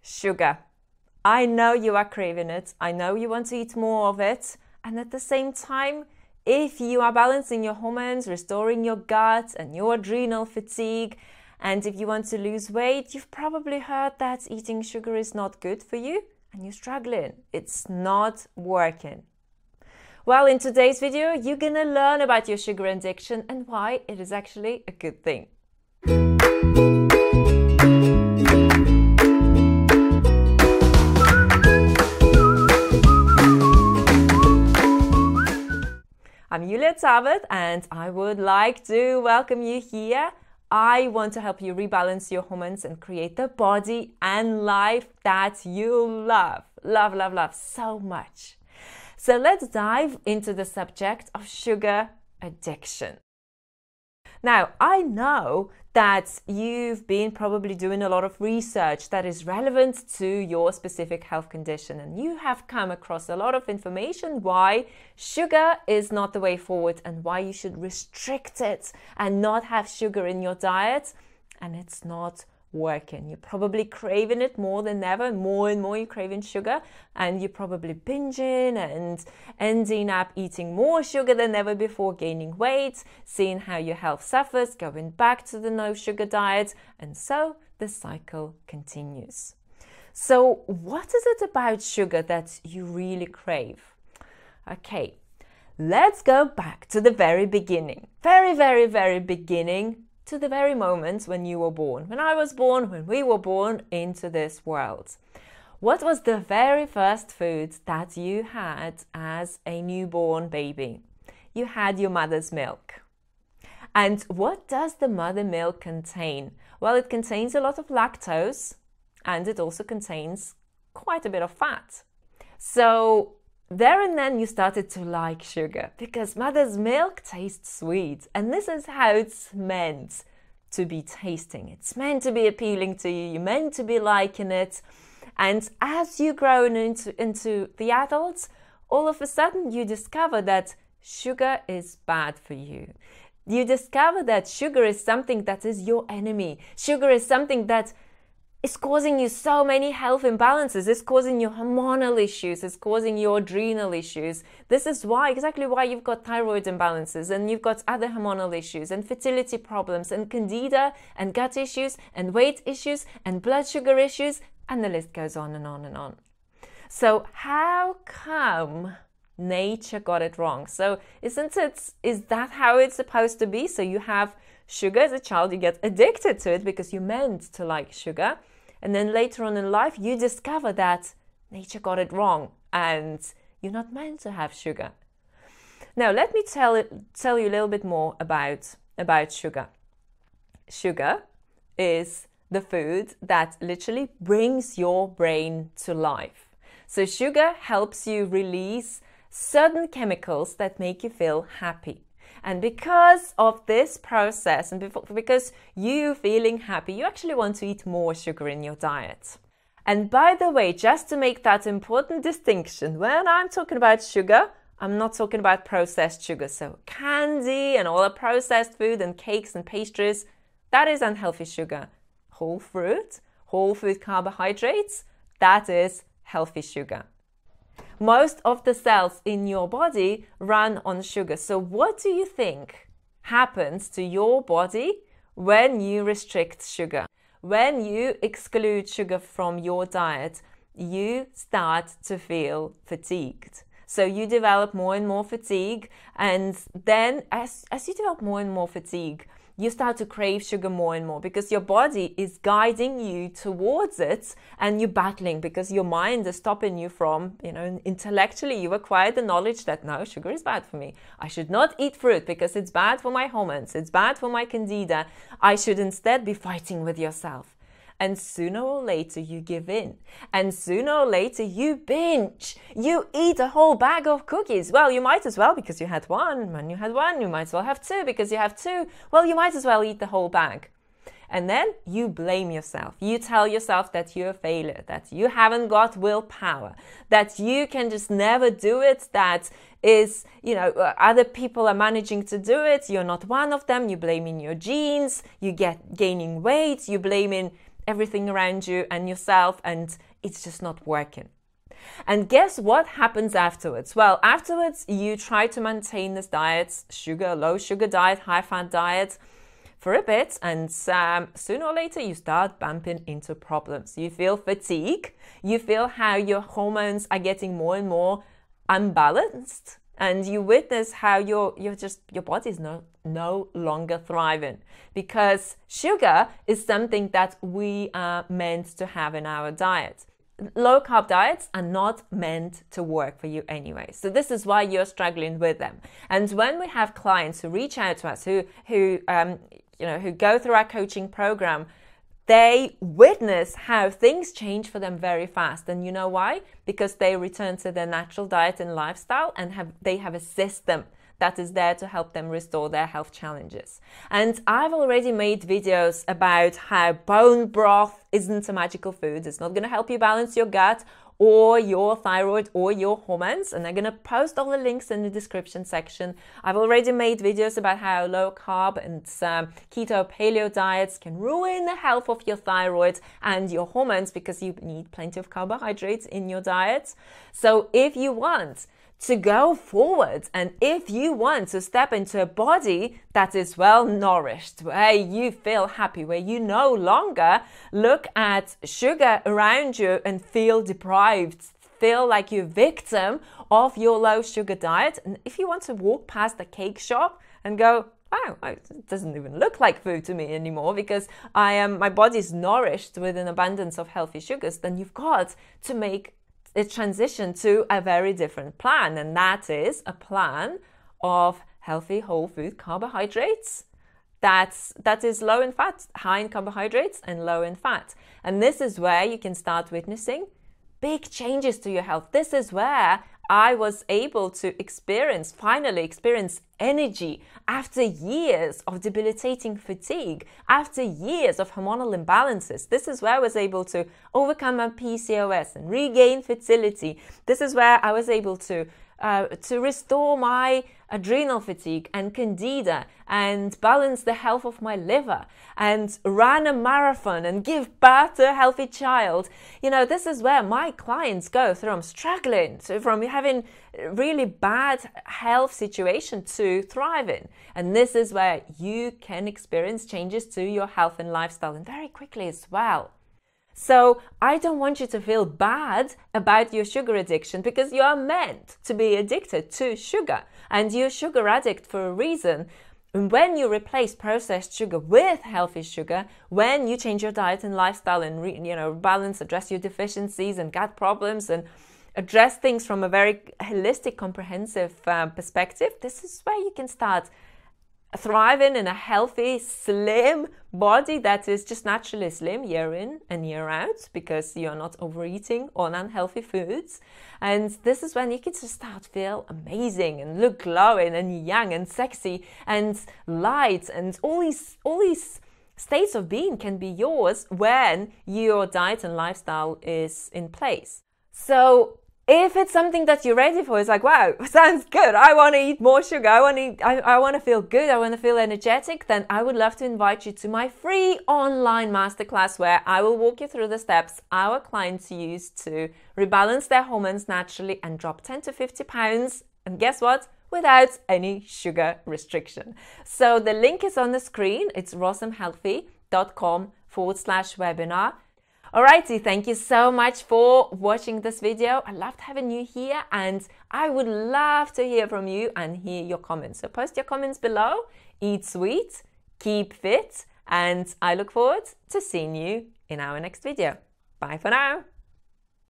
Sugar. I know you are craving it. I know you want to eat more of it. And at the same time, if you are balancing your hormones, restoring your gut and your adrenal fatigue, and if you want to lose weight, you've probably heard that eating sugar is not good for you and you're struggling. It's not working. Well, in today's video, you're gonna learn about your sugar addiction and why it is actually a good thing. I'm Julia Tabet and I would like to welcome you here. I want to help you rebalance your hormones and create the body and life that you love so much. So let's dive into the subject of sugar addiction. Now, I know that you've been probably doing a lot of research that is relevant to your specific health condition, and you have come across a lot of information why sugar is not the way forward and why you should restrict it and not have sugar in your diet, and it's not working. You're probably craving it more than ever. More and more you're craving sugar, and you're probably binging and ending up eating more sugar than ever before, gaining weight, seeing how your health suffers, going back to the no sugar diet, and so the cycle continues. So what is it about sugar that you really crave? Okay, let's go back to the very beginning. Very beginning, to the very moment when you were born, when I was born, when we were born into this world. What was the very first food that you had as a newborn baby? You had your mother's milk. And what does the mother milk contain? Well, it contains a lot of lactose and it also contains quite a bit of fat. So there and then you started to like sugar because mother's milk tastes sweet, and this is how it's meant to be tasting. It's meant to be appealing to you. You're meant to be liking it. And as you grow into the adults, all of a sudden you discover that sugar is bad for you. You discover that sugar is something that is your enemy. Sugar is something that it's causing you so many health imbalances. It's causing you hormonal issues. It's causing you adrenal issues. This is exactly why you've got thyroid imbalances, and you've got other hormonal issues and fertility problems and candida and gut issues and weight issues and blood sugar issues, and the list goes on and on and on. So how come nature got it wrong? So is that how it's supposed to be? So you have sugar as a child, you get addicted to it because you're meant to like sugar. And then later on in life, you discover that nature got it wrong and you're not meant to have sugar. Now, let me tell you a little bit more about sugar. Sugar is the food that literally brings your brain to life. So sugar helps you release certain chemicals that make you feel happy. And because of this process and because you feeling happy, you actually want to eat more sugar in your diet. And by the way, just to make that important distinction, when I'm talking about sugar, I'm not talking about processed sugar. So candy and all the processed food and cakes and pastries, that is unhealthy sugar. Whole food carbohydrates, that is healthy sugar. Most of the cells in your body run on sugar. So what do you think happens to your body when you restrict sugar? When you exclude sugar from your diet, you start to feel fatigued. So you develop more and more fatigue, and then as you develop more and more fatigue, you start to crave sugar more and more because your body is guiding you towards it, and you're battling because your mind is stopping you from, intellectually you acquire the knowledge that no, sugar is bad for me. I should not eat fruit because it's bad for my hormones. It's bad for my candida. I should instead be fighting with yourself. And sooner or later you give in. And sooner or later you binge. You eat a whole bag of cookies. Well, you might as well because you had one. When you had one, you might as well have two because you have two. Well, you might as well eat the whole bag. And then you blame yourself. You tell yourself that you're a failure, that you haven't got willpower, that you can just never do it, that is, other people are managing to do it. You're not one of them. You're blaming your genes. You get gaining weight. You're blaming everything around you and yourself, and it's just not working. And guess what happens afterwards? Well, afterwards, you try to maintain this diet, low sugar diet, high fat diet for a bit, and sooner or later you start bumping into problems. You feel fatigue, you feel how your hormones are getting more and more unbalanced, and you witness how your body is no longer thriving, because sugar is something that we are meant to have in our diet. Low carb diets are not meant to work for you anyway. So this is why you're struggling with them. And when we have clients who reach out to us, who go through our coaching program, they witness how things change for them very fast. And you know why? Because they return to their natural diet and lifestyle, and they have a system that is there to help them restore their health challenges. And I've already made videos about how bone broth isn't a magical food. It's not going to help you balance your gut or your thyroid or your hormones. And I'm going to post all the links in the description section. I've already made videos about how low carb and keto paleo diets can ruin the health of your thyroid and your hormones, because you need plenty of carbohydrates in your diet. So if you want to go forward, and if you want to step into a body that is well nourished, where you feel happy, where you no longer look at sugar around you and feel deprived, feel like you're a victim of your low sugar diet, and if you want to walk past a cake shop and go, wow, it doesn't even look like food to me anymore because my body's nourished with an abundance of healthy sugars, then you've got to make a transition to a very different plan, and that is a plan of healthy whole food carbohydrates that is low in fat, high in carbohydrates and low in fat. And this is where you can start witnessing big changes to your health. This is where I was able to finally experience energy after years of debilitating fatigue, after years of hormonal imbalances. This is where I was able to overcome my PCOS and regain fertility. This is where I was able to restore my adrenal fatigue and candida, and balance the health of my liver, and run a marathon and give birth to a healthy child. You know, this is where my clients go from struggling, from having really bad health situation to thriving. And this is where you can experience changes to your health and lifestyle, and very quickly as well. So I don't want you to feel bad about your sugar addiction, because you are meant to be addicted to sugar, and you're a sugar addict for a reason. And when you replace processed sugar with healthy sugar, when you change your diet and lifestyle and balance, address your deficiencies and gut problems, and address things from a very holistic, comprehensive perspective, this is where you can start thriving in a healthy, slim body that is just naturally slim year in and year out, because you're not overeating on unhealthy foods. And this is when you can just start to feel amazing and look glowing and young and sexy and light, and all these states of being can be yours when your diet and lifestyle is in place. So if it's something that you're ready for, it's like, wow, sounds good. I want to eat more sugar. I want to feel good. I want to feel energetic. Then I would love to invite you to my free online masterclass, where I will walk you through the steps our clients use to rebalance their hormones naturally and drop 10 to 50 pounds. And guess what? Without any sugar restriction. So the link is on the screen. It's rosamhealthy.com/webinar. Alrighty, thank you so much for watching this video. I loved having you here, and I would love to hear from you and hear your comments. So post your comments below. Eat sweet, keep fit, and I look forward to seeing you in our next video. Bye for now.